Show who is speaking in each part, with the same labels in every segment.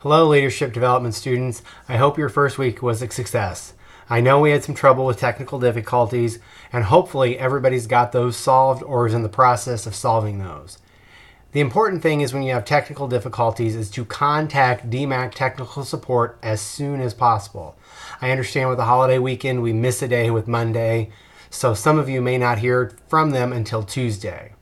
Speaker 1: Hello, leadership development students. I hope your first week was a success. I know we had some trouble with technical difficulties, and hopefully everybody's got those solved or is in the process of solving those. The important thing is when you have technical difficulties is to contact DMACC technical support as soon as possible. I understand with the holiday weekend we miss a day with Monday, so some of you may not hear from them until Tuesday.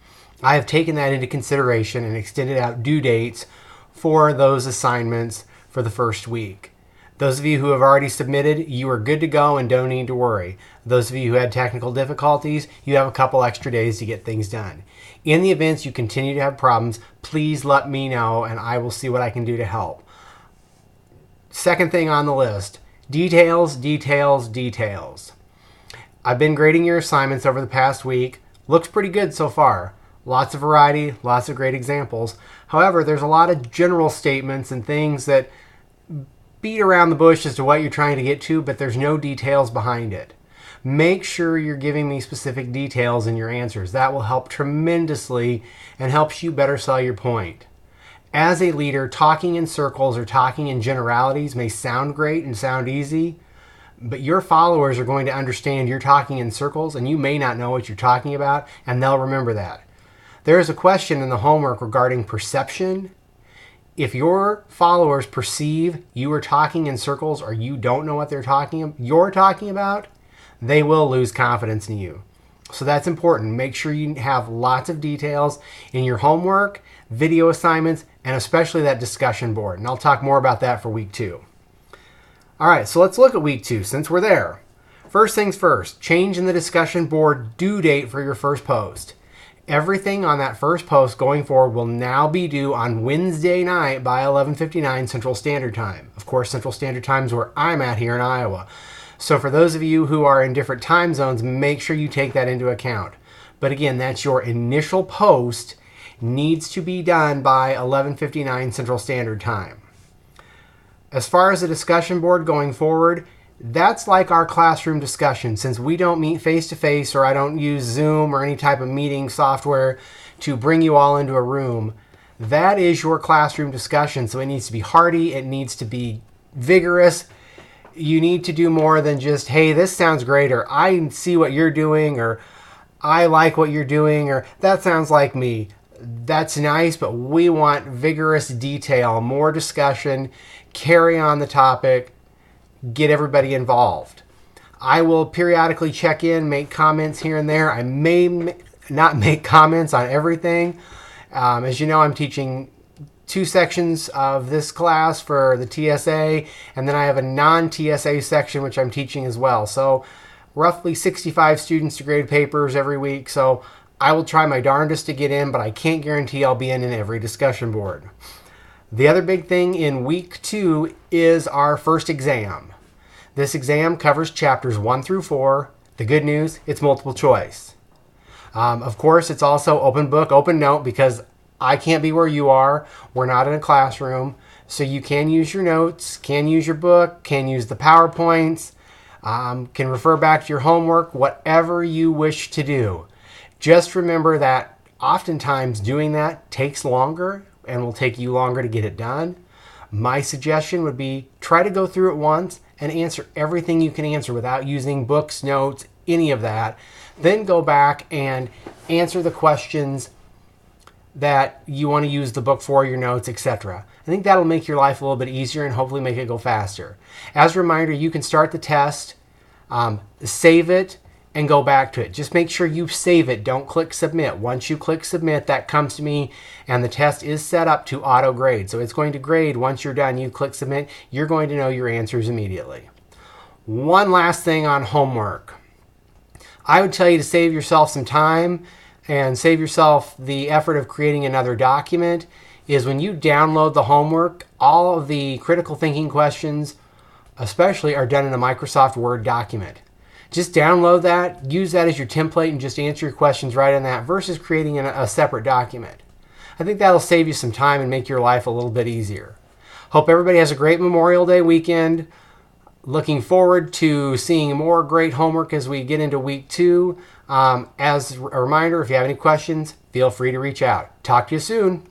Speaker 1: I have taken that into consideration and extended out due dates for those assignments for the first week. Those of you who have already submitted, you are good to go and don't need to worry. Those of you who had technical difficulties, you have a couple extra days to get things done. In the events you continue to have problems, please let me know and I will see what I can do to help. Second thing on the list, details, details, details. I've been grading your assignments over the past week. Looks pretty good so far. Lots of variety, lots of great examples. However, there's a lot of general statements and things that beat around the bush as to what you're trying to get to, but there's no details behind it. Make sure you're giving me specific details in your answers. That will help tremendously and helps you better sell your point. As a leader, talking in circles or talking in generalities may sound great and sound easy, but your followers are going to understand you're talking in circles and you may not know what you're talking about, and they'll remember that. There is a question in the homework regarding perception. If your followers perceive you are talking in circles or you don't know what you're talking about, they will lose confidence in you. So that's important. Make sure you have lots of details in your homework, video assignments, and especially that discussion board. And I'll talk more about that for week 2. All right, so let's look at week 2 since we're there. First things first, change in the discussion board due date for your first post. Everything on that first post going forward will now be due on Wednesday night by 11:59 Central Standard Time. Of course, Central Standard Time is where I'm at here in Iowa. So for those of you who are in different time zones, make sure you take that into account. But again, that's your initial post needs to be done by 11:59 Central Standard Time. As far as the discussion board going forward, that's like our classroom discussion. Since we don't meet face-to-face or I don't use Zoom or any type of meeting software to bring you all into a room, that is your classroom discussion. So it needs to be hearty. It needs to be vigorous. You need to do more than just, hey, this sounds great, or I see what you're doing, or I like what you're doing, or that sounds like me. That's nice, but we want vigorous detail, more discussion, carry on the topic, get everybody involved. I will periodically check in, make comments here and there. I may not make comments on everything. As you know, I'm teaching 2 sections of this class for the TSA, and then I have a non-TSA section which I'm teaching as well. So roughly 65 students to grade papers every week. So I will try my darndest to get in, but I can't guarantee I'll be in every discussion board. The other big thing in week 2 is our first exam. This exam covers chapters 1 through 4. The good news, it's multiple choice. Of course, it's also open book, open note, because I can't be where you are. We're not in a classroom. So you can use your notes, can use your book, can use the PowerPoints, can refer back to your homework, whatever you wish to do. Just remember that oftentimes doing that takes longer and will take you longer to get it done. My suggestion would be try to go through it once and answer everything you can answer without using books, notes, any of that. Then go back and answer the questions that you want to use the book for, your notes, etc. I think that'll make your life a little bit easier and hopefully make it go faster. As a reminder, you can start the test, save it, and go back to it. Just make sure you save it. Don't click submit. Once you click submit, that comes to me and the test is set up to auto grade. So it's going to grade once you're done. You click submit, you're going to know your answers immediately. One last thing on homework. I would tell you to save yourself some time and save yourself the effort of creating another document is when you download the homework, all of the critical thinking questions especially are done in a Microsoft Word document. Just download that, use that as your template, and just answer your questions right in that versus creating a separate document. I think that'll save you some time and make your life a little bit easier. Hope everybody has a great Memorial Day weekend. Looking forward to seeing more great homework as we get into week 2. As a reminder, if you have any questions, feel free to reach out. Talk to you soon.